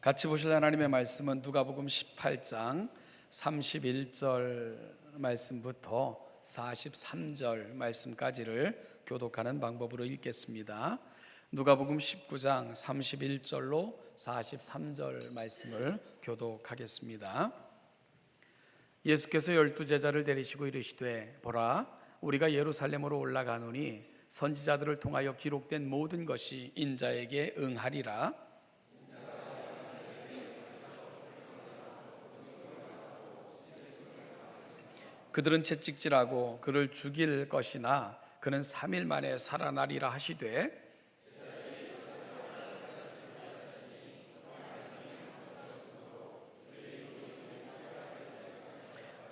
같이 보실 하나님의 말씀은 누가복음 18장 31절 말씀부터 43절 말씀까지를 교독하는 방법으로 읽겠습니다. 누가복음 19장 31절로 43절 말씀을 교독하겠습니다. 예수께서 12제자를 데리시고 이르시되 보라, 우리가 예루살렘으로 올라가노니 선지자들을 통하여 기록된 모든 것이 인자에게 응하리라. 그들은 채찍질하고 그를 죽일 것이나 그는 3일 만에 살아나리라 하시되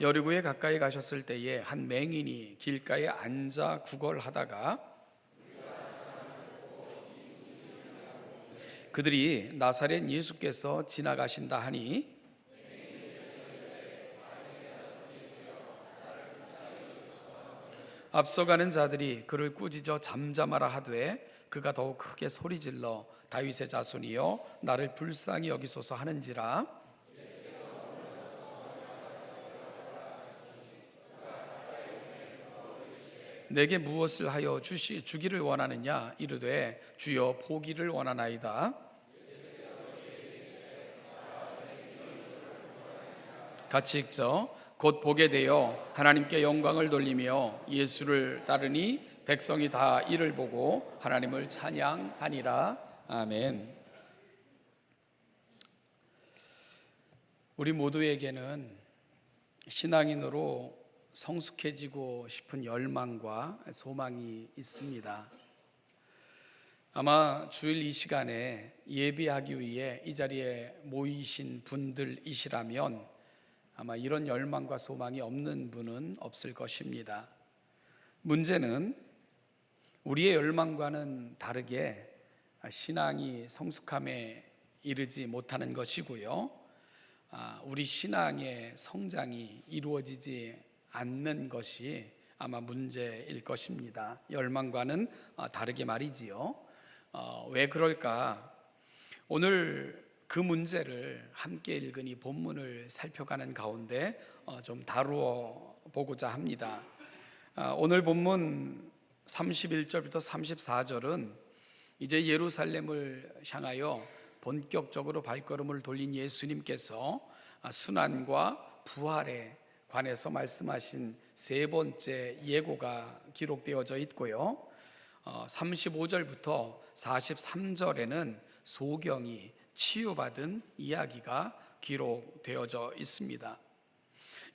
여리고에 가까이 가셨을 때에 한 맹인이 길가에 앉아 구걸하다가 그들이 나사렛 예수께서 지나가신다 하니 앞서가는 자들이 그를 꾸짖어 잠잠하라 하되 그가 더욱 크게 소리질러 다윗의 자손이여 나를 불쌍히 여기소서 하는지라. 내게 무엇을 하여 주기를 원하느냐 이르되 주여 보기를 원하나이다. 같이 읽죠. 곧 보게 되어 하나님께 영광을 돌리며 예수를 따르니 백성이 다 이를 보고 하나님을 찬양하니라. 아멘. 우리 모두에게는 신앙인으로 성숙해지고 싶은 열망과 소망이 있습니다. 아마 주일 이 시간에 예배하기 위해 이 자리에 모이신 분들이시라면 아마 이런 열망과 소망이 없는 분은 없을 것입니다. 문제는 우리의 열망과는 다르게 신앙이 성숙함에 이르지 못하는 것이고요. 우리 신앙의 성장이 이루어지지 않는 것이 아마 문제일 것입니다. 열망과는 다르게 말이지요. 왜 그럴까? 오늘 그 문제를 함께 읽은 이 본문을 살펴가는 가운데 좀 다루어 보고자 합니다. 오늘 본문 31절부터 34절은 이제 예루살렘을 향하여 본격적으로 발걸음을 돌린 예수님께서 순환과 부활에 관해서 말씀하신 세 번째 예고가 기록되어져 있고요. 35절부터 43절에는 소경이 치유받은 이야기가 기록되어져 있습니다.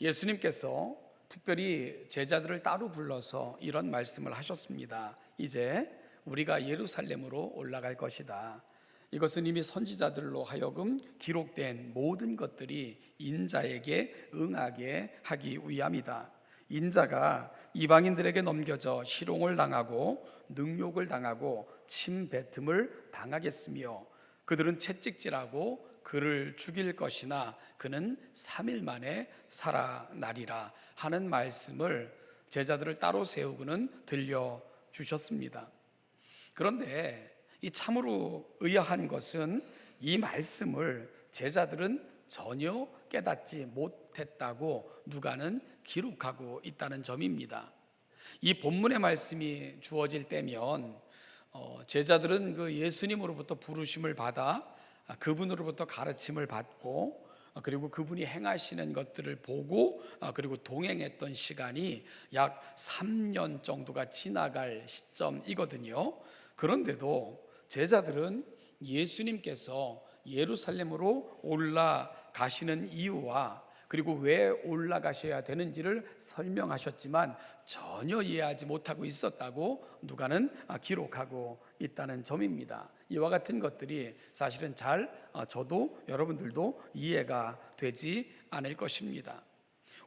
예수님께서 특별히 제자들을 따로 불러서 이런 말씀을 하셨습니다. 이제 우리가 예루살렘으로 올라갈 것이다. 이것은 이미 선지자들로 하여금 기록된 모든 것들이 인자에게 응하게 하기 위함이다. 인자가 이방인들에게 넘겨져 희롱을 당하고 능욕을 당하고 침뱉음을 당하겠으며 그들은 채찍질하고 그를 죽일 것이나 그는 3일 만에 살아나리라 하는 말씀을 제자들을 따로 세우고는 들려주셨습니다. 그런데 이 참으로 의아한 것은 이 말씀을 제자들은 전혀 깨닫지 못했다고 누가는 기록하고 있다는 점입니다. 이 본문의 말씀이 주어질 때면 제자들은 그 예수님으로부터 부르심을 받아 그분으로부터 가르침을 받고 그리고 그분이 행하시는 것들을 보고 그리고 동행했던 시간이 약 3년 정도가 지나갈 시점이거든요. 그런데도 제자들은 예수님께서 예루살렘으로 올라가시는 이유와 그리고 왜 올라가셔야 되는지를 설명하셨지만 전혀 이해하지 못하고 있었다고 누가는 기록하고 있다는 점입니다. 이와 같은 것들이 사실은 저도 여러분들도 이해가 되지 않을 것입니다.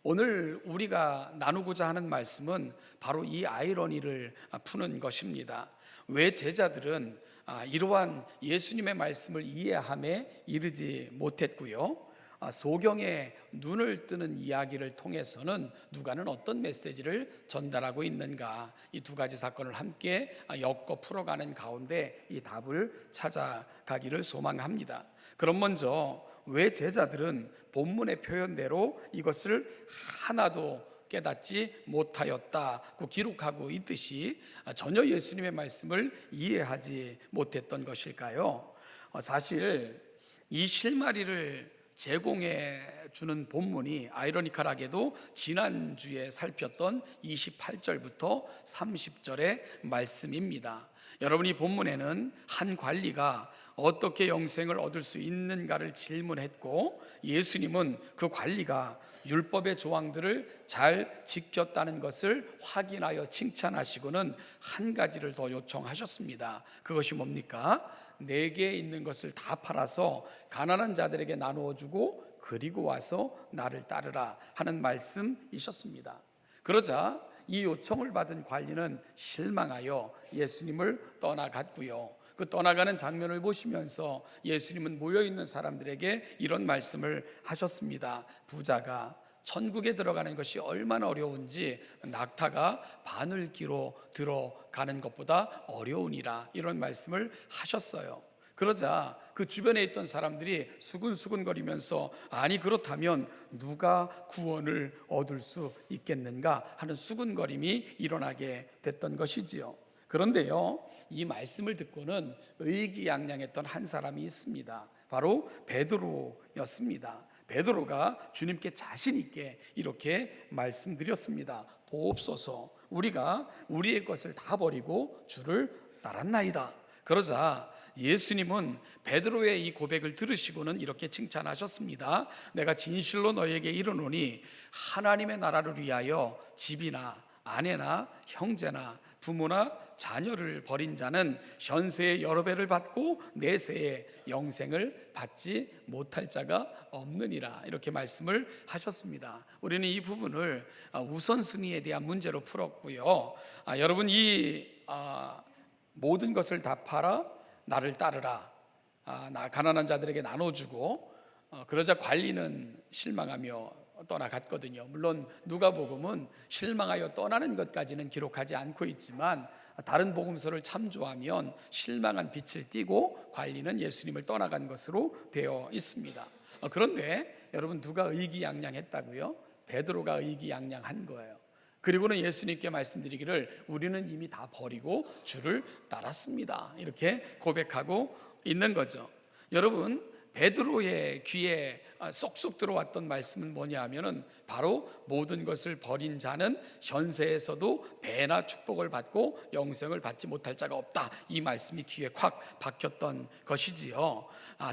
오늘 우리가 나누고자 하는 말씀은 바로 이 아이러니를 푸는 것입니다. 왜 제자들은 이러한 예수님의 말씀을 이해함에 이르지 못했고요, 소경의 눈을 뜨는 이야기를 통해서는 누가는 어떤 메시지를 전달하고 있는가, 이 두 가지 사건을 함께 엮어 풀어가는 가운데 이 답을 찾아가기를 소망합니다. 그럼 먼저 왜 제자들은 본문의 표현대로 이것을 하나도 깨닫지 못하였다고 기록하고 있듯이 전혀 예수님의 말씀을 이해하지 못했던 것일까요? 사실 이 실마리를 제공해 주는 본문이 아이러니컬하게도 지난주에 살폈던 28절부터 30절의 말씀입니다. 여러분, 이 본문에는 한 관리가 어떻게 영생을 얻을 수 있는가를 질문했고, 예수님은 그 관리가 율법의 조항들을 잘 지켰다는 것을 확인하여 칭찬하시고는 한 가지를 더 요청하셨습니다. 그것이 뭡니까? 내게 있는 것을 다 팔아서 가난한 자들에게 나누어 주고 그리고 와서 나를 따르라 하는 말씀이셨습니다. 그러자 이 요청을 받은 관리는 실망하여 예수님을 떠나갔고요. 그 떠나가는 장면을 보시면서 예수님은 모여있는 사람들에게 이런 말씀을 하셨습니다. 부자가 천국에 들어가는 것이 얼마나 어려운지 낙타가 바늘기로 들어가는 것보다 어려우니라, 이런 말씀을 하셨어요. 그러자 그 주변에 있던 사람들이 수근수근거리면서 아니 그렇다면 누가 구원을 얻을 수 있겠는가 하는 수근거림이 일어나게 됐던 것이지요. 그런데요, 이 말씀을 듣고는 의기양양했던 한 사람이 있습니다. 바로 베드로였습니다. 베드로가 주님께 자신 있게 이렇게 말씀드렸습니다. 보옵소서, 우리가 우리의 것을 다 버리고 주를 따랐나이다. 그러자 예수님은 베드로의 이 고백을 들으시고는 이렇게 칭찬하셨습니다. 내가 진실로 너에게 이르노니 하나님의 나라를 위하여 집이나 아내나 형제나 부모나 자녀를 버린 자는 현세의 여러 배를 받고 내세의 영생을 받지 못할 자가 없느니라, 이렇게 말씀을 하셨습니다. 우리는 이 부분을 우선순위에 대한 문제로 풀었고요. 여러분, 이 모든 것을 다 팔아 나를 따르라, 가난한 자들에게 나눠주고, 그러자 관리는 실망하며 떠나갔거든요. 물론 누가복음은 실망하여 떠나는 것까지는 기록하지 않고 있지만 다른 복음서를 참조하면 실망한 빛을 띠고 관리는 예수님을 떠나간 것으로 되어 있습니다. 그런데 여러분, 누가 의기양양했다고요? 베드로가 의기양양한 거예요. 그리고는 예수님께 말씀드리기를 우리는 이미 다 버리고 주를 따랐습니다, 이렇게 고백하고 있는 거죠. 여러분, 베드로의 귀에 쏙쏙 들어왔던 말씀은 뭐냐 하면은 바로 모든 것을 버린 자는 현세에서도 배나 축복을 받고 영생을 받지 못할 자가 없다, 이 말씀이 귀에 콱 박혔던 것이지요.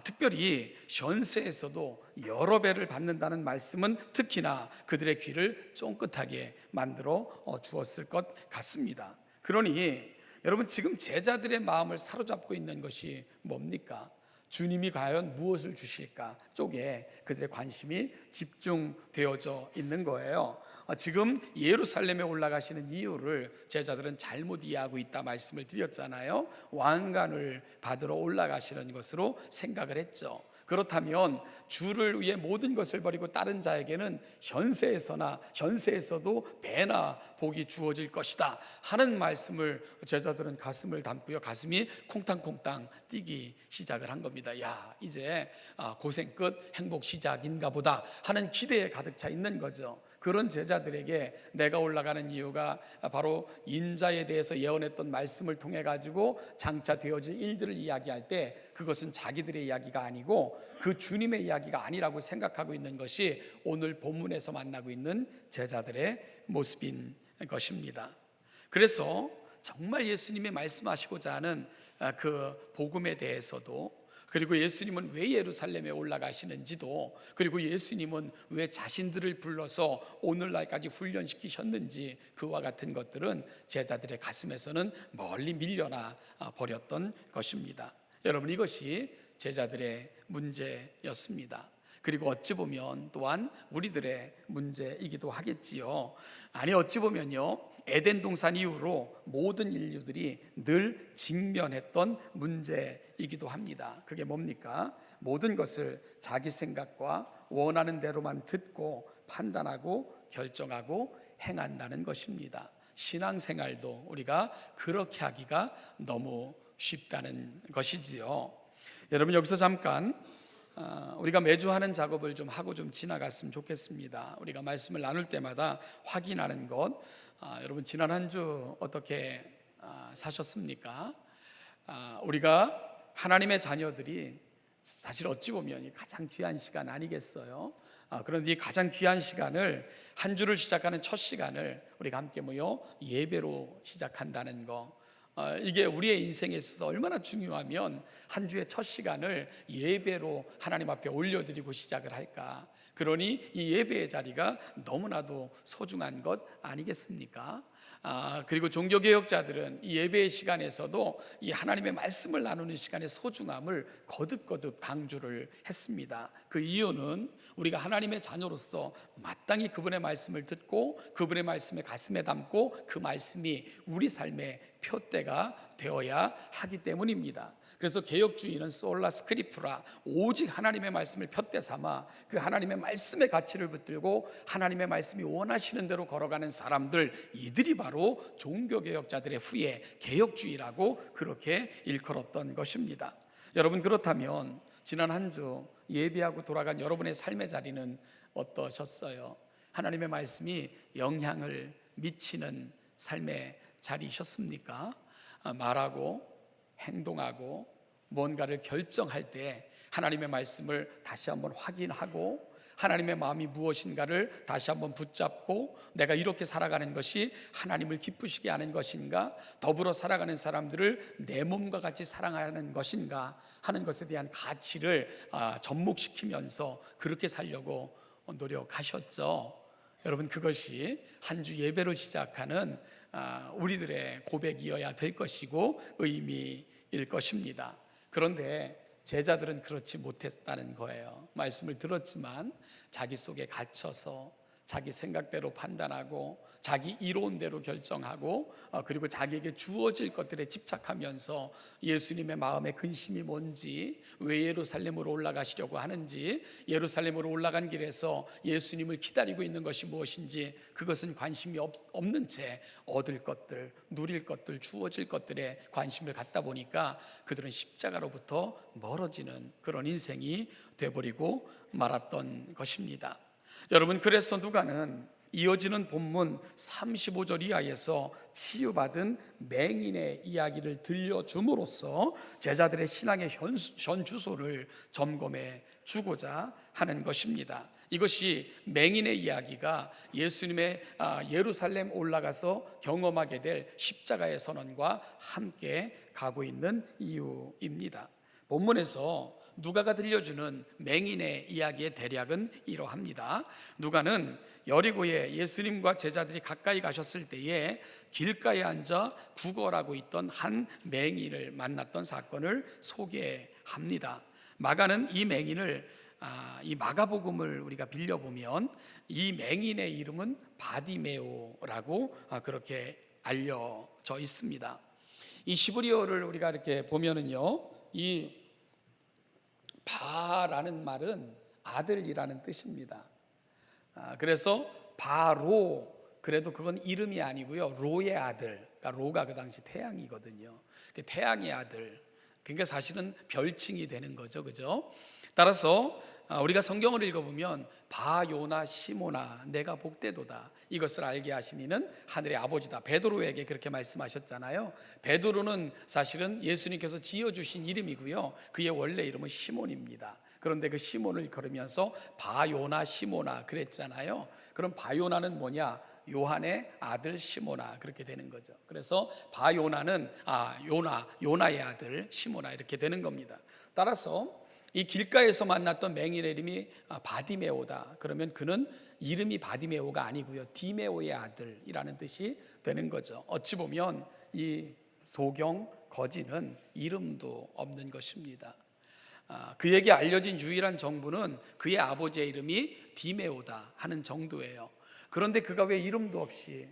특별히 현세에서도 여러 배를 받는다는 말씀은 특히나 그들의 귀를 쫑긋하게 만들어 주었을 것 같습니다. 그러니 여러분, 지금 제자들의 마음을 사로잡고 있는 것이 뭡니까? 주님이 과연 무엇을 주실까 쪽에 그들의 관심이 집중되어져 있는 거예요. 지금 예루살렘에 올라가시는 이유를 제자들은 잘못 이해하고 있다 말씀을 드렸잖아요. 왕관을 받으러 올라가시는 것으로 생각을 했죠. 그렇다면 주를 위해 모든 것을 버리고 따른 자에게는 현세에서도 배나 복이 주어질 것이다 하는 말씀을 제자들은 가슴을 담고요, 가슴이 콩탕콩탕 뛰기 시작을 한 겁니다. 야, 이제 고생 끝, 행복 시작인가 보다 하는 기대에 가득 차 있는 거죠. 그런 제자들에게 내가 올라가는 이유가 바로 인자에 대해서 예언했던 말씀을 통해 가지고 장차 되어질 일들을 이야기할 때 그것은 자기들의 이야기가 아니고 그 주님의 이야기가 아니라고 생각하고 있는 것이 오늘 본문에서 만나고 있는 제자들의 모습인 것입니다. 그래서 정말 예수님이 말씀하시고자 하는 그 복음에 대해서도, 그리고 예수님은 왜 예루살렘에 올라가시는지도, 그리고 예수님은 왜 자신들을 불러서 오늘날까지 훈련시키셨는지, 그와 같은 것들은 제자들의 가슴에서는 멀리 밀려나 버렸던 것입니다. 여러분, 이것이 제자들의 문제였습니다. 그리고 어찌 보면 또한 우리들의 문제이기도 하겠지요. 아니, 어찌 보면요, 에덴 동산 이후로 모든 인류들이 늘 직면했던 문제이기도 합니다. 그게 뭡니까? 모든 것을 자기 생각과 원하는 대로만 듣고 판단하고 결정하고 행한다는 것입니다. 신앙생활도 우리가 그렇게 하기가 너무 쉽다는 것이지요. 여러분, 여기서 잠깐 우리가 매주 하는 작업을 좀 하고 좀 지나갔으면 좋겠습니다. 우리가 말씀을 나눌 때마다 확인하는 것. 여러분 지난 한 주 어떻게 사셨습니까? 우리가 하나님의 자녀들이 사실 어찌 보면 가장 귀한 시간 아니겠어요? 그런데 이 가장 귀한 시간을, 한 주를 시작하는 첫 시간을 우리가 함께 모여 예배로 시작한다는 거, 이게 우리의 인생에 있어서 얼마나 중요하면 한 주의 첫 시간을 예배로 하나님 앞에 올려드리고 시작을 할까. 그러니 이 예배의 자리가 너무나도 소중한 것 아니겠습니까? 그리고 종교개혁자들은 이 예배의 시간에서도 이 하나님의 말씀을 나누는 시간의 소중함을 거듭거듭 강조를 했습니다. 그 이유는 우리가 하나님의 자녀로서 마땅히 그분의 말씀을 듣고 그분의 말씀을 가슴에 담고 그 말씀이 우리 삶의 표대가 되어야 하기 때문입니다. 그래서 개혁주의는 솔라 스크립투라, 오직 하나님의 말씀을 표대 삼아 그 하나님의 말씀의 가치를 붙들고 하나님의 말씀이 원하시는 대로 걸어가는 사람들, 이들이 바로 종교개혁자들의 후예 개혁주의라고 그렇게 일컬었던 것입니다. 여러분, 그렇다면 지난 한 주 예배하고 돌아간 여러분의 삶의 자리는 어떠셨어요? 하나님의 말씀이 영향을 미치는 삶의 자리셨습니까? 말하고 행동하고 뭔가를 결정할 때 하나님의 말씀을 다시 한번 확인하고 하나님의 마음이 무엇인가를 다시 한번 붙잡고 내가 이렇게 살아가는 것이 하나님을 기쁘시게 하는 것인가, 더불어 살아가는 사람들을 내 몸과 같이 사랑하는 것인가 하는 것에 대한 가치를 접목시키면서 그렇게 살려고 노력하셨죠. 여러분, 그것이 한 주 예배를 시작하는 우리들의 고백이어야 될 것이고 의미일 것입니다. 그런데 제자들은 그렇지 못했다는 거예요. 말씀을 들었지만 자기 속에 갇혀서 자기 생각대로 판단하고 자기 이론대로 결정하고 그리고 자기에게 주어질 것들에 집착하면서 예수님의 마음의 근심이 뭔지, 왜 예루살렘으로 올라가시려고 하는지, 예루살렘으로 올라간 길에서 예수님을 기다리고 있는 것이 무엇인지 그것은 관심이 없는 채 얻을 것들, 누릴 것들, 주어질 것들에 관심을 갖다 보니까 그들은 십자가로부터 멀어지는 그런 인생이 돼버리고 말았던 것입니다. 여러분, 그래서 누가는 이어지는 본문 35절 이하에서 치유받은 맹인의 이야기를 들려줌으로써 제자들의 신앙의 현 주소를 점검해 주고자 하는 것입니다. 이것이 맹인의 이야기가 예수님의 예루살렘 올라가서 경험하게 될 십자가의 선언과 함께 가고 있는 이유입니다. 본문에서 누가가 들려주는 맹인의 이야기의 대략은 이러합니다. 누가는 여리고에 예수님과 제자들이 가까이 가셨을 때에 길가에 앉아 구걸하고 있던 한 맹인을 만났던 사건을 소개합니다. 마가는 이 맹인을, 이 마가복음을 우리가 빌려보면 이 맹인의 이름은 바디메오라고 그렇게 알려져 있습니다. 이 시브리어를 우리가 이렇게 보면은요, 이 바라는 말은 아들이라는 뜻입니다. 그래서 바로, 그래도 그건 이름이 아니고요, 로의 아들, 그러니까 로가 그 당시 태양이거든요. 태양의 아들, 그러니까 사실은 별칭이 되는 거죠, 그죠? 따라서 우리가 성경을 읽어보면 바요나 시모나 내가 복되도다, 이것을 알게 하신 이는 하늘의 아버지다, 베드로에게 그렇게 말씀하셨잖아요. 베드로는 사실은 예수님께서 지어주신 이름이고요, 그의 원래 이름은 시몬입니다. 그런데 그 시몬을 걸으면서 바요나 시모나 그랬잖아요. 그럼 바요나는 뭐냐? 요한의 아들 시모나, 그렇게 되는 거죠. 그래서 바요나는 요나의 아들 시모나, 이렇게 되는 겁니다. 따라서 이 길가에서 만났던 맹인의 이름이 바디메오다. 그러면 그는 이름이 바디메오가 아니고요, 디메오의 아들이라는 뜻이 되는 거죠. 어찌 보면 이 소경 거지는 이름도 없는 것입니다. 그에게 알려진 유일한 정보는 그의 아버지의 이름이 디메오다 하는 정도예요. 그런데 그가 왜 이름도 없이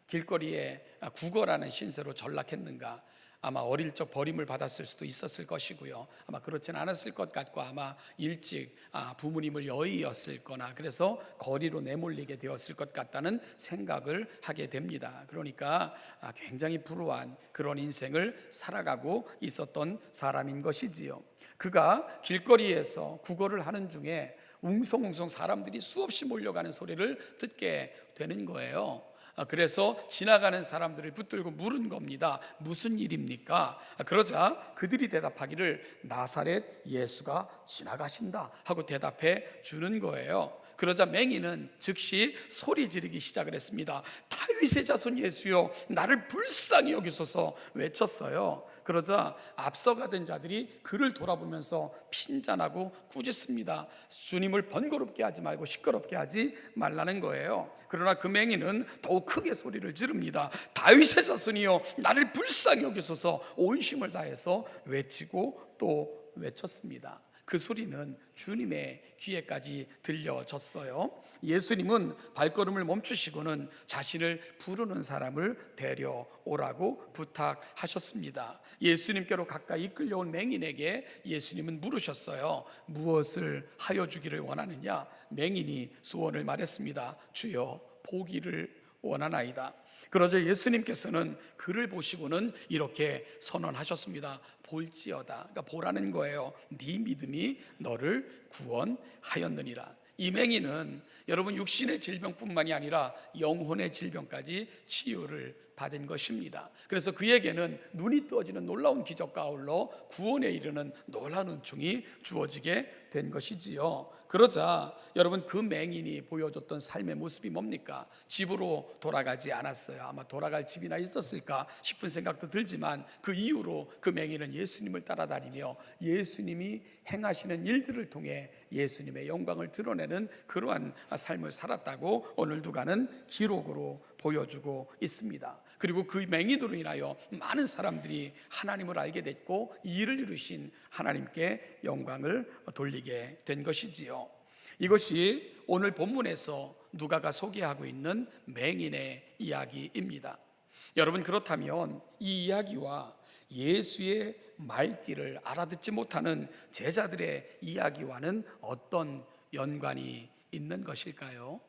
길거리에 구걸하는 신세로 전락했는가? 아마 어릴 적 버림을 받았을 수도 있었을 것이고요, 아마 그렇지는 않았을 것 같고, 아마 일찍 부모님을 여의었을 거나 그래서 거리로 내몰리게 되었을 것 같다는 생각을 하게 됩니다. 그러니까 굉장히 불우한 그런 인생을 살아가고 있었던 사람인 것이지요. 그가 길거리에서 구걸을 하는 중에 웅성웅성 사람들이 수없이 몰려가는 소리를 듣게 되는 거예요. 그래서 지나가는 사람들을 붙들고 물은 겁니다. 무슨 일입니까? 그러자 그들이 대답하기를 나사렛 예수가 지나가신다 하고 대답해 주는 거예요. 그러자 맹인은 즉시 소리 지르기 시작을 했습니다. 다윗의 자손 예수여, 나를 불쌍히 여기소서 외쳤어요. 그러자 앞서가던 자들이 그를 돌아보면서 핀잔하고 꾸짖습니다. 주님을 번거롭게 하지 말고 시끄럽게 하지 말라는 거예요. 그러나 그 맹인은 더욱 크게 소리를 지릅니다. 다윗의 자손이여, 나를 불쌍히 여기소서 온 힘을 다해서 외치고 또 외쳤습니다. 그 소리는 주님의 귀에까지 들려졌어요. 예수님은 발걸음을 멈추시고는 자신을 부르는 사람을 데려오라고 부탁하셨습니다. 예수님께로 가까이 이끌려온 맹인에게 예수님은 물으셨어요. 무엇을 하여 주기를 원하느냐? 맹인이 소원을 말했습니다. 주여, 보기를 원하나이다. 그러자 예수님께서는 그를 보시고는 이렇게 선언하셨습니다. 볼지어다. 그러니까 보라는 거예요. 네 믿음이 너를 구원하였느니라. 이 맹인은 여러분 육신의 질병뿐만이 아니라 영혼의 질병까지 치유를 받은 것입니다. 그래서 그에게는 눈이 떠지는 놀라운 기적과 아울러 구원에 이르는 놀라운 은총이 주어지게 된 것이지요. 그러자 여러분 그 맹인이 보여줬던 삶의 모습이 뭡니까? 집으로 돌아가지 않았어요. 아마 돌아갈 집이나 있었을까 싶은 생각도 들지만 그 이후로 그 맹인은 예수님을 따라다니며 예수님이 행하시는 일들을 통해 예수님의 영광을 드러내는 그러한 삶을 살았다고 오늘 누가는 기록으로 보여주고 있습니다. 그리고 그 맹인으로 인하여 많은 사람들이 하나님을 알게 됐고 이 일을 이루신 하나님께 영광을 돌리게 된 것이지요. 이것이 오늘 본문에서 누가가 소개하고 있는 맹인의 이야기입니다. 여러분, 그렇다면 이 이야기와 예수의 말귀를 알아듣지 못하는 제자들의 이야기와는 어떤 연관이 있는 것일까요?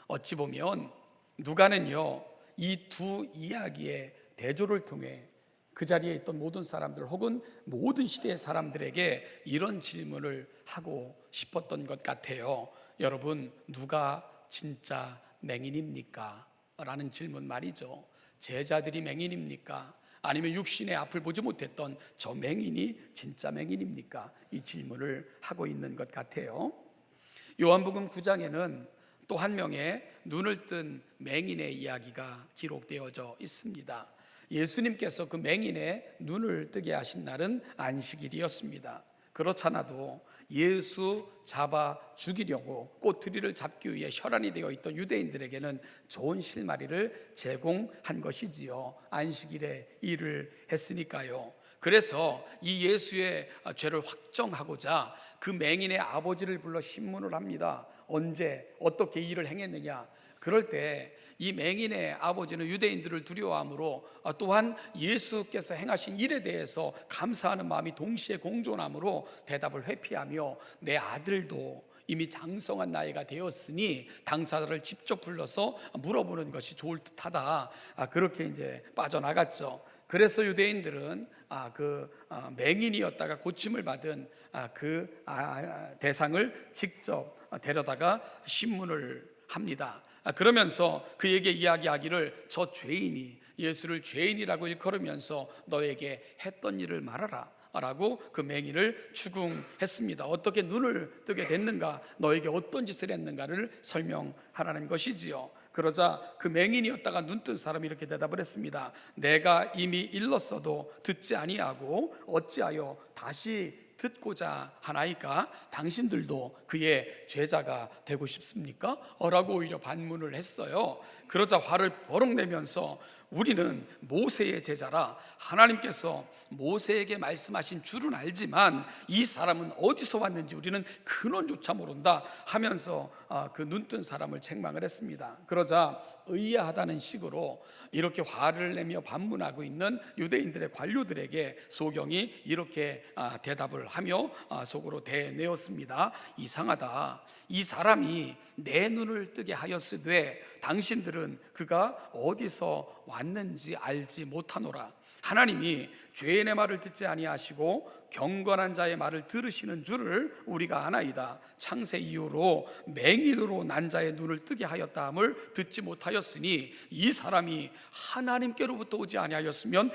어찌 보면 누가는요, 이 두 이야기의 대조를 통해 그 자리에 있던 모든 사람들 혹은 모든 시대의 사람들에게 이런 질문을 하고 싶었던 것 같아요. 여러분, 누가 진짜 맹인입니까? 라는 질문 말이죠. 제자들이 맹인입니까? 아니면 육신의 앞을 보지 못했던 저 맹인이 진짜 맹인입니까? 이 질문을 하고 있는 것 같아요. 요한복음 9장에는 또 한 명의 눈을 뜬 맹인의 이야기가 기록되어져 있습니다. 예수님께서 그 맹인의 눈을 뜨게 하신 날은 안식일이었습니다. 그렇잖아도 예수 잡아 죽이려고 꼬투리를 잡기 위해 혈안이 되어 있던 유대인들에게는 좋은 실마리를 제공한 것이지요. 안식일에 일을 했으니까요. 그래서 이 예수의 죄를 확정하고자 그 맹인의 아버지를 불러 신문을 합니다. 언제 어떻게 일을 행했느냐. 그럴 때 이 맹인의 아버지는 유대인들을 두려워하므로 또한 예수께서 행하신 일에 대해서 감사하는 마음이 동시에 공존하므로 대답을 회피하며 내 아들도 이미 장성한 나이가 되었으니 당사자를 직접 불러서 물어보는 것이 좋을 듯하다. 그렇게 이제 빠져나갔죠. 그래서 유대인들은 맹인이었다가 고침을 받은 대상을 직접 데려다가 신문을 합니다. 그러면서 그에게 이야기하기를 저 죄인이 예수를 죄인이라고 일컬으면서 너에게 했던 일을 말하라 라고 그 맹인을 추궁했습니다. 어떻게 눈을 뜨게 됐는가, 너에게 어떤 짓을 했는가를 설명하라는 것이지요. 그러자 그 맹인이었다가 눈뜬 사람이 이렇게 대답을 했습니다. 내가 이미 일렀어도 듣지 아니하고 어찌하여 다시 듣고자 하나이까? 당신들도 그의 제자가 되고 싶습니까? 라고 오히려 반문을 했어요. 그러자 화를 버럭 내면서 우리는 모세의 제자라 하나님께서 모세에게 말씀하신 줄은 알지만 이 사람은 어디서 왔는지 우리는 근원조차 모른다 하면서 그 눈뜬 사람을 책망을 했습니다. 그러자 의아하다는 식으로 이렇게 화를 내며 반문하고 있는 유대인들의 관료들에게 소경이 이렇게 대답을 하며 속으로 대내었습니다. 이상하다. 이 사람이 내 눈을 뜨게 하였으되 당신들은 그가 어디서 왔는지 알지 못하노라. 하나님이 죄인의 말을 듣지 아니하시고 경건한 자의 말을 들으시는 줄을 우리가 아나이다. 창세 이후로 맹인으로 난 자의 눈을 뜨게 하였다 함을 듣지 못하였으니 이 사람이 하나님께로부터 오지 아니하였으면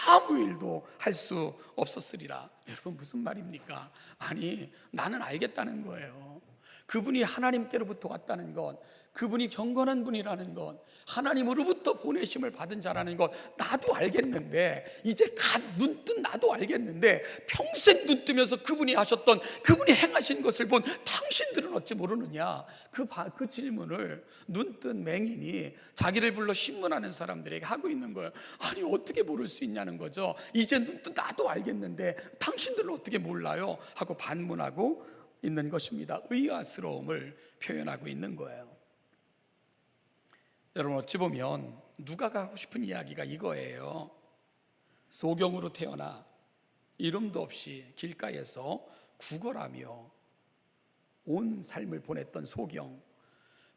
아무 일도 할 수 없었으리라. 여러분, 무슨 말입니까? 아니, 나는 알겠다는 거예요. 그분이 하나님께로부터 왔다는 것, 그분이 경건한 분이라는 것, 하나님으로부터 보내심을 받은 자라는 것 나도 알겠는데, 이제 갓 눈뜬 나도 알겠는데, 평생 눈뜨면서 그분이 하셨던, 그분이 행하신 것을 본 당신들은 어찌 모르느냐. 그 질문을 눈뜬 맹인이 자기를 불러 신문하는 사람들에게 하고 있는 거예요. 아니, 어떻게 모를 수 있냐는 거죠. 이제 눈뜬 나도 알겠는데 당신들은 어떻게 몰라요? 하고 반문하고 있는 것입니다. 의아스러움을 표현하고 있는 거예요. 여러분, 어찌 보면 누가가 하고 싶은 이야기가 이거예요. 소경으로 태어나 이름도 없이 길가에서 구걸하며 온 삶을 보냈던 소경,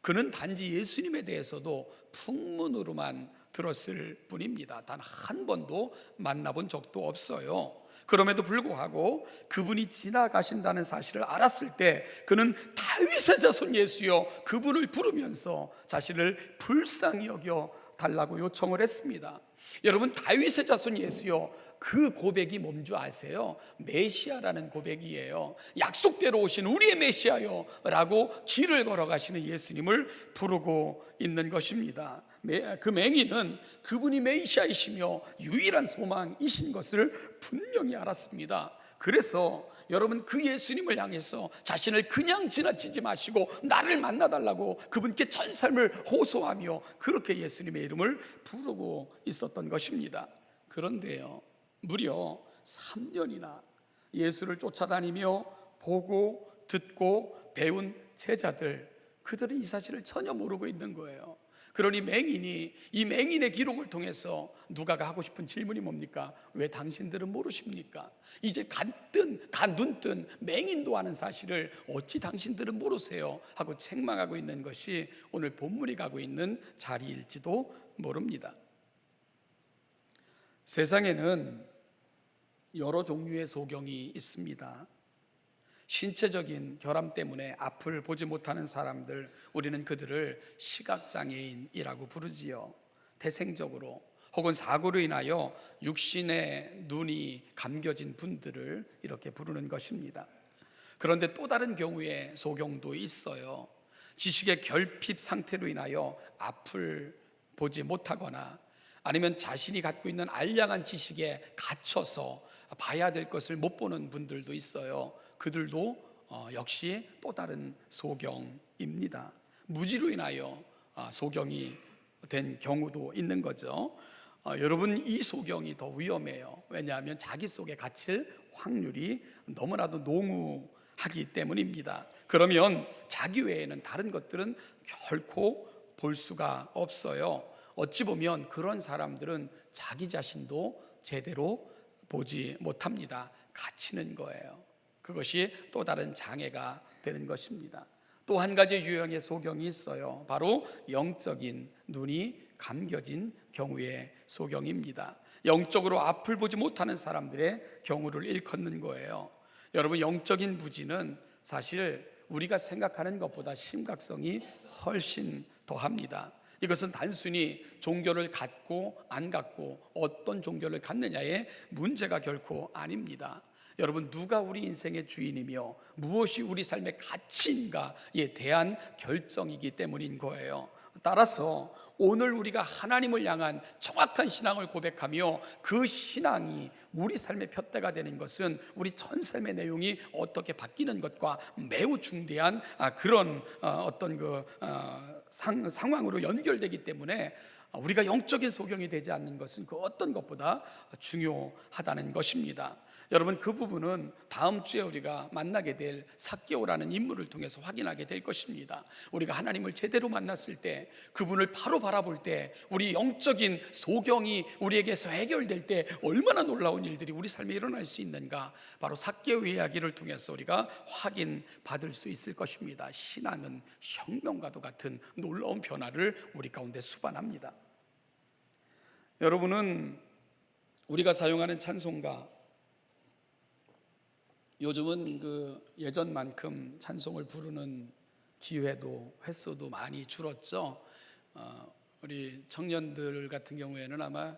그는 단지 예수님에 대해서도 풍문으로만 들었을 뿐입니다. 단 한 번도 만나본 적도 없어요. 그럼에도 불구하고 그분이 지나가신다는 사실을 알았을 때 그는 다윗의 자손 예수여 그분을 부르면서 자신을 불쌍히 여겨 달라고 요청을 했습니다. 여러분, 다윗의 자손 예수여, 그 고백이 뭔 줄 아세요? 메시아라는 고백이에요. 약속대로 오신 우리의 메시아요 라고 길을 걸어가시는 예수님을 부르고 있는 것입니다. 그 맹인은 그분이 메시아이시며 유일한 소망이신 것을 분명히 알았습니다. 그래서 여러분, 그 예수님을 향해서 자신을 그냥 지나치지 마시고 나를 만나달라고 그분께 전 삶을 호소하며 그렇게 예수님의 이름을 부르고 있었던 것입니다. 그런데요, 무려 3년이나 예수를 쫓아다니며 보고 듣고 배운 제자들, 그들은 이 사실을 전혀 모르고 있는 거예요. 그러니 이 맹인의 기록을 통해서 누가가 하고 싶은 질문이 뭡니까? 왜 당신들은 모르십니까? 이제 간 눈뜬 맹인도 아는 사실을 어찌 당신들은 모르세요? 하고 책망하고 있는 것이 오늘 본문이 가고 있는 자리일지도 모릅니다. 세상에는 여러 종류의 소경이 있습니다. 신체적인 결함 때문에 앞을 보지 못하는 사람들, 우리는 그들을 시각장애인이라고 부르지요. 태생적으로 혹은 사고로 인하여 육신의 눈이 감겨진 분들을 이렇게 부르는 것입니다. 그런데 또 다른 경우의 소경도 있어요. 지식의 결핍 상태로 인하여 앞을 보지 못하거나 아니면 자신이 갖고 있는 알량한 지식에 갇혀서 봐야 될 것을 못 보는 분들도 있어요. 그들도 역시 또 다른 소경입니다. 무지로 인하여 소경이 된 경우도 있는 거죠. 여러분, 이 소경이 더 위험해요. 왜냐하면 자기 속에 갇힐 확률이 너무나도 농후하기 때문입니다. 그러면 자기 외에는 다른 것들은 결코 볼 수가 없어요. 어찌 보면 그런 사람들은 자기 자신도 제대로 보지 못합니다. 갇히는 거예요. 그것이 또 다른 장애가 되는 것입니다. 또 한 가지 유형의 소경이 있어요. 바로 영적인 눈이 감겨진 경우의 소경입니다. 영적으로 앞을 보지 못하는 사람들의 경우를 일컫는 거예요. 여러분, 영적인 무지는 사실 우리가 생각하는 것보다 심각성이 훨씬 더합니다. 이것은 단순히 종교를 갖고 안 갖고 어떤 종교를 갖느냐의 문제가 결코 아닙니다. 여러분, 누가 우리 인생의 주인이며 무엇이 우리 삶의 가치인가에 대한 결정이기 때문인 거예요. 따라서 오늘 우리가 하나님을 향한 정확한 신앙을 고백하며 그 신앙이 우리 삶의 푯대가 되는 것은 우리 전 삶의 내용이 어떻게 바뀌는 것과 매우 중대한 그런 어떤 상황으로 연결되기 때문에 우리가 영적인 소경이 되지 않는 것은 그 어떤 것보다 중요하다는 것입니다. 여러분, 그 부분은 다음 주에 우리가 만나게 될 삭개오라는 인물을 통해서 확인하게 될 것입니다. 우리가 하나님을 제대로 만났을 때, 그분을 바로 바라볼 때 우리 영적인 소경이 우리에게서 해결될 때 얼마나 놀라운 일들이 우리 삶에 일어날 수 있는가, 바로 삭개오의 이야기를 통해서 우리가 확인받을 수 있을 것입니다. 신앙은 혁명과도 같은 놀라운 변화를 우리 가운데 수반합니다. 여러분은 우리가 사용하는 찬송가, 요즘은 그 예전만큼 찬송을 부르는 기회도 횟수도 많이 줄었죠. 우리 청년들 같은 경우에는 아마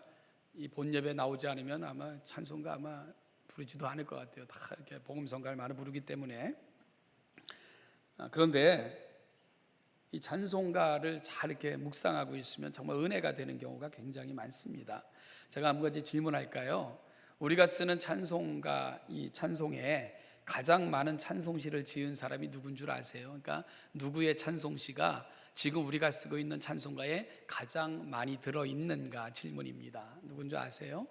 이 본예배 나오지 않으면 아마 찬송가 아마 부르지도 않을 것 같아요. 다 이렇게 복음성가를 많이 부르기 때문에. 그런데 이 찬송가를 잘 이렇게 묵상하고 있으면 정말 은혜가 되는 경우가 굉장히 많습니다. 제가 한 가지 질문할까요? 우리가 쓰는 찬송가, 이 찬송에 가장 많은 찬송시를 지은 사람이 누군 줄 아세요? 그러니까 누구의 찬송시가 지금 우리가 쓰고 있는 찬송가에 가장 많이 들어있는가 질문입니다. 누군 줄 아세요?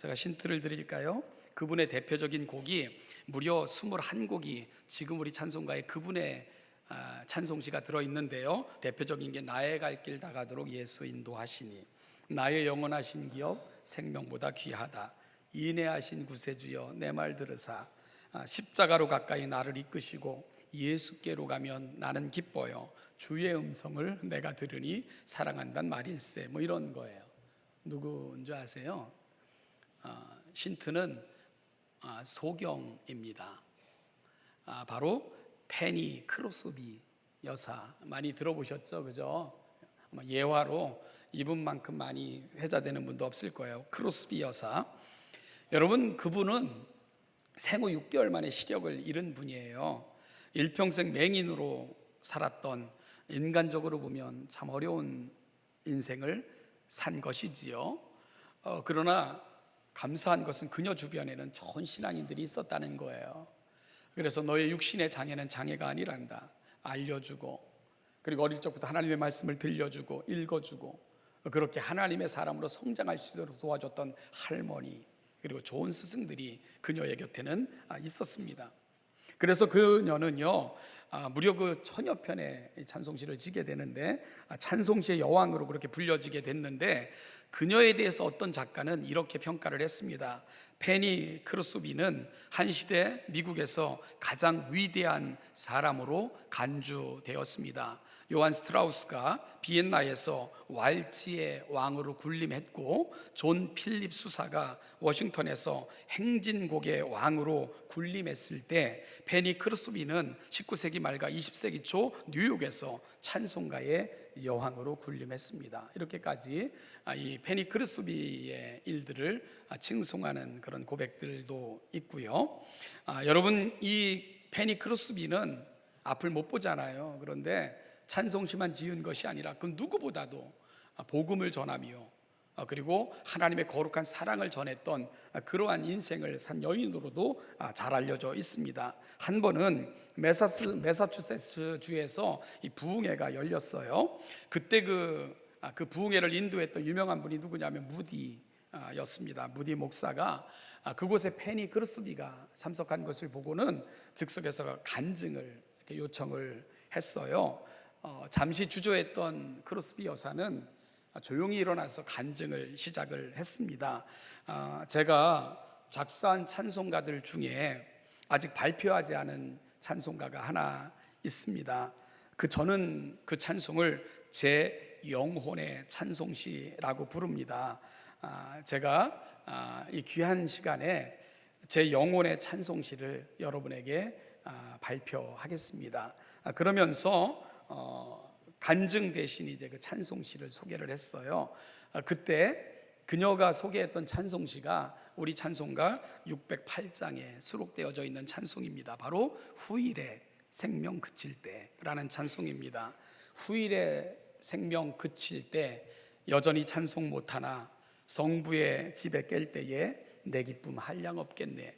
제가 힌트를 드릴까요? 그분의 대표적인 곡이 무려 21곡이 지금 우리 찬송가에 그분의 찬송시가 들어있는데요. 대표적인 게 나의 갈 길 다 가도록 예수 인도하시니, 나의 영원하신 기업 생명보다 귀하다, 인애하신 구세주여 내 말 들으사, 십자가로 가까이 나를 이끄시고 예수께로 가면 나는 기뻐요, 주의 음성을 내가 들으니 사랑한단 말일세, 뭐 이런 거예요. 누구인 줄 아세요? 힌트는 소경입니다. 바로 페니 크로스비 여사, 많이 들어보셨죠? 그죠? 아마 예화로 이분만큼 많이 회자되는 분도 없을 거예요. 크로스비 여사. 여러분, 그분은 생후 6개월 만에 시력을 잃은 분이에요. 일평생 맹인으로 살았던, 인간적으로 보면 참 어려운 인생을 산 것이지요. 그러나 감사한 것은 그녀 주변에는 좋은 신앙인들이 있었다는 거예요. 그래서 너의 육신의 장애는 장애가 아니란다 알려주고, 그리고 어릴 적부터 하나님의 말씀을 들려주고 읽어주고, 그렇게 하나님의 사람으로 성장할 수 있도록 도와줬던 할머니, 그리고 좋은 스승들이 그녀의 곁에는 있었습니다. 그래서 그녀는요, 무려 그 1000여 편의 찬송시를 지게 되는데, 찬송시의 여왕으로 그렇게 불려지게 됐는데, 그녀에 대해서 어떤 작가는 이렇게 평가를 했습니다. 페니 크루스비는 한 시대 미국에서 가장 위대한 사람으로 간주되었습니다. 요한 스트라우스가 비엔나에서 왈츠의 왕으로 군림했고, 존 필립 수사가 워싱턴에서 행진곡의 왕으로 군림했을 때, 페니 크루스비는 19세기 말과 20세기 초 뉴욕에서 찬송가의 여왕으로 군림했습니다. 이렇게까지 이 페니 크루스비의 일들을 칭송하는 그런 고백들도 있고요. 여러분, 이 페니 크루스비는 앞을 못 보잖아요. 그런데 찬송시만 지은 것이 아니라 그 누구보다도 복음을 전하며, 그리고 하나님의 거룩한 사랑을 전했던 그러한 인생을 산 여인으로도 잘 알려져 있습니다. 한 번은 매사추세츠 주에서 이 부흥회가 열렸어요. 그때 그 부흥회를 인도했던 유명한 분이 누구냐면 무디였습니다. 무디 목사가 그곳에 페니 크루스비가 참석한 것을 보고는 즉석에서 간증을 이렇게 요청을 했어요. 잠시 주저했던 크루스비 여사는 조용히 일어나서 간증을 시작을 했습니다. 제가 작사한 찬송가들 중에 아직 발표하지 않은 찬송가가 하나 있습니다. 저는 그 찬송을 제 영혼의 찬송시라고 부릅니다. 제가 이 귀한 시간에 제 영혼의 찬송시를 여러분에게 발표하겠습니다. 그러면서 간증 대신 이제 그 찬송시를 소개를 했어요. 그때 그녀가 소개했던 찬송시가 우리 찬송가 608장에 수록되어져 있는 찬송입니다. 바로 후일에 생명 그칠 때라는 찬송입니다. 후일에 생명 그칠 때 여전히 찬송 못하나 성부의 집에 깰 때에 내 기쁨 한량 없겠네.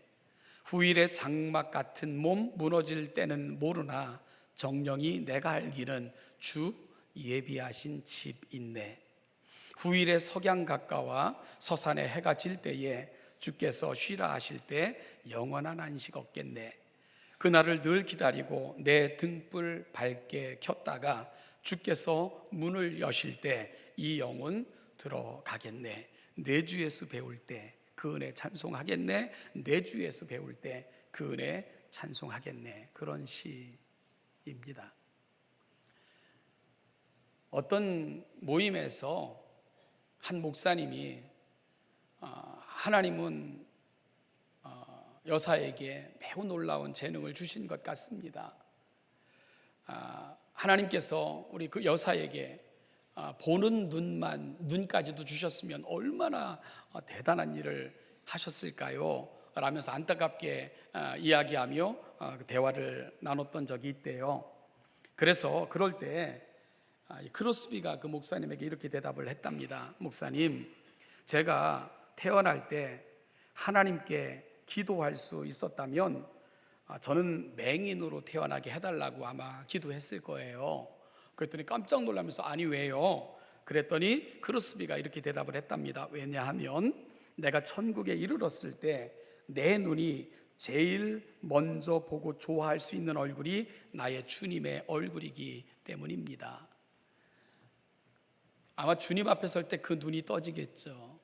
후일에 장막 같은 몸 무너질 때는 모르나 정령이 내가 알기는 주 예비하신 집 있네. 후일에 석양 가까워 서산에 해가 질 때에 주께서 쉬라 하실 때 영원한 안식 없겠네. 그날을 늘 기다리고 내 등불 밝게 켰다가 주께서 문을 여실 때 이 영혼 들어가겠네. 내 주 예수 배울 때 그 은혜 찬송하겠네. 내 주 예수 배울 때 그 은혜 찬송하겠네. 그런 시입니다. 어떤 모임에서 한 목사님이 하나님은 여사에게 매우 놀라운 재능을 주신 것 같습니다. 하나님께서 우리 그 여사에게 보는 눈까지도 주셨으면 얼마나 대단한 일을 하셨을까요? 라면서 안타깝게 이야기하며 대화를 나눴던 적이 있대요. 그래서 그럴 때 크로스비가 그 목사님에게 이렇게 대답을 했답니다. 목사님, 제가 태어날 때 하나님께 기도할 수 있었다면 저는 맹인으로 태어나게 해달라고 아마 기도했을 거예요. 그랬더니 깜짝 놀라면서 아니 왜요? 그랬더니 크로스비가 이렇게 대답을 했답니다. 왜냐하면 내가 천국에 이르렀을 때 내 눈이 제일 먼저 보고 좋아할 수 있는 얼굴이 나의 주님의 얼굴이기 때문입니다. 아마 주님 앞에 설 때 그 눈이 떠지겠죠.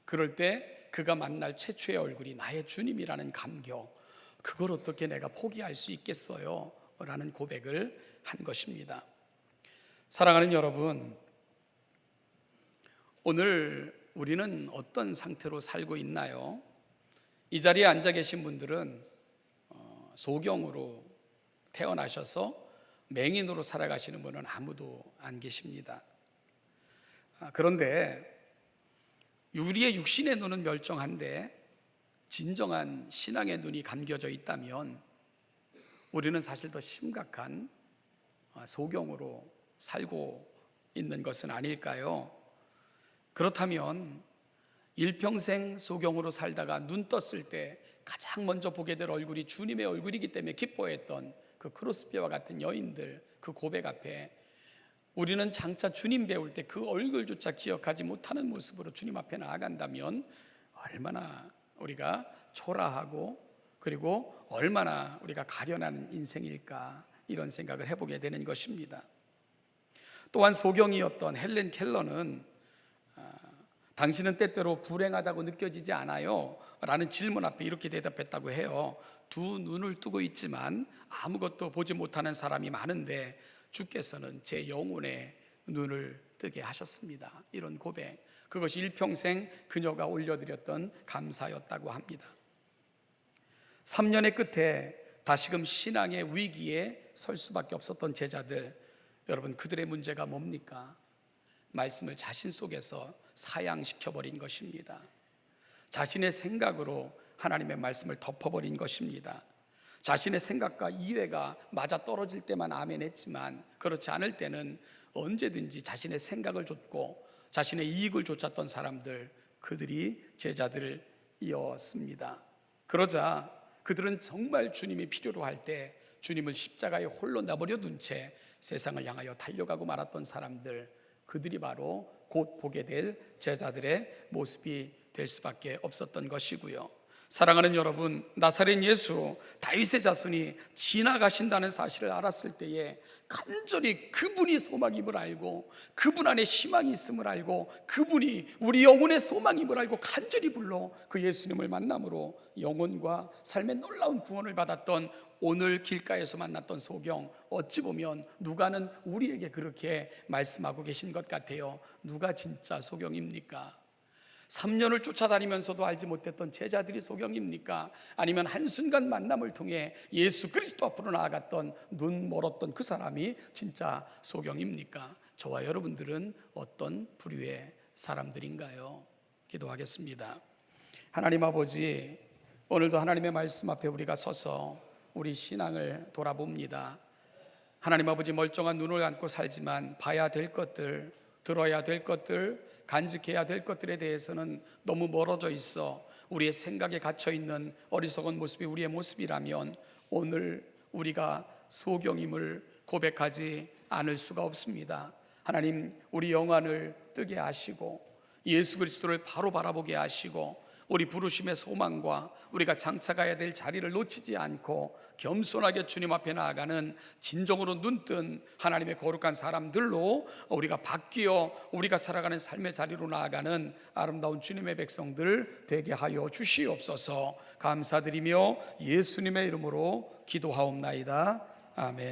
그럴 때 그가 만날 최초의 얼굴이 나의 주님이라는 감격, 그걸 어떻게 내가 포기할 수 있겠어요? 라는 고백을 한 것입니다. 사랑하는 여러분, 오늘 우리는 어떤 상태로 살고 있나요? 이 자리에 앉아 계신 분들은 소경으로 태어나셔서 맹인으로 살아가시는 분은 아무도 안 계십니다. 그런데 우리의 육신의 눈은 멸정한데 진정한 신앙의 눈이 감겨져 있다면 우리는 사실 더 심각한 소경으로 살고 있는 것은 아닐까요? 그렇다면 일평생 소경으로 살다가 눈 떴을 때 가장 먼저 보게 될 얼굴이 주님의 얼굴이기 때문에 기뻐했던 그 크로스비와 같은 여인들, 그 고백 앞에 우리는 장차 주님 배울 때 그 얼굴조차 기억하지 못하는 모습으로 주님 앞에 나아간다면 얼마나 우리가 초라하고 그리고 얼마나 우리가 가련한 인생일까, 이런 생각을 해보게 되는 것입니다. 또한 소경이었던 헬렌 켈러는 당신은 때때로 불행하다고 느껴지지 않아요? 라는 질문 앞에 이렇게 대답했다고 해요. 두 눈을 뜨고 있지만 아무것도 보지 못하는 사람이 많은데 주께서는 제 영혼의 눈을 뜨게 하셨습니다. 이런 고백, 그것이 일평생 그녀가 올려드렸던 감사였다고 합니다. 3년의 끝에 다시금 신앙의 위기에 설 수밖에 없었던 제자들, 여러분, 그들의 문제가 뭡니까? 말씀을 자신 속에서 사양시켜버린 것입니다. 자신의 생각으로 하나님의 말씀을 덮어버린 것입니다. 자신의 생각과 이해가 맞아떨어질 때만 아멘 했지만 그렇지 않을 때는 언제든지 자신의 생각을 좇고 자신의 이익을 좇았던 사람들, 그들이 제자들이었습니다. 그러자 그들은 정말 주님이 필요로 할 때 주님을 십자가에 홀로 내버려 둔 채 세상을 향하여 달려가고 말았던 사람들, 그들이 바로 곧 보게 될 제자들의 모습이 될 수밖에 없었던 것이고요. 사랑하는 여러분, 나사렛 예수, 다윗의 자손이 지나가신다는 사실을 알았을 때에 간절히 그분이 소망임을 알고 그분 안에 희망이 있음을 알고 그분이 우리 영혼의 소망임을 알고 간절히 불러 그 예수님을 만남으로 영혼과 삶의 놀라운 구원을 받았던 오늘 길가에서 만났던 소경, 어찌 보면 누가는 우리에게 그렇게 말씀하고 계신 것 같아요. 누가 진짜 소경입니까? 3년을 쫓아다니면서도 알지 못했던 제자들이 소경입니까? 아니면 한순간 만남을 통해 예수 그리스도 앞으로 나아갔던 눈 멀었던 그 사람이 진짜 소경입니까? 저와 여러분들은 어떤 부류의 사람들인가요? 기도하겠습니다. 하나님 아버지, 오늘도 하나님의 말씀 앞에 우리가 서서 우리 신앙을 돌아봅니다. 하나님 아버지, 멀쩡한 눈을 안고 살지만 봐야 될 것들, 들어야 될 것들, 간직해야 될 것들에 대해서는 너무 멀어져 있어 우리의 생각에 갇혀있는 어리석은 모습이 우리의 모습이라면 오늘 우리가 소경임을 고백하지 않을 수가 없습니다. 하나님, 우리 영안을 뜨게 하시고 예수 그리스도를 바로 바라보게 하시고 우리 부르심의 소망과 우리가 장차가야 될 자리를 놓치지 않고 겸손하게 주님 앞에 나아가는 진정으로 눈뜬 하나님의 거룩한 사람들로 우리가 바뀌어 우리가 살아가는 삶의 자리로 나아가는 아름다운 주님의 백성들 되게 하여 주시옵소서. 감사드리며 예수님의 이름으로 기도하옵나이다. 아멘.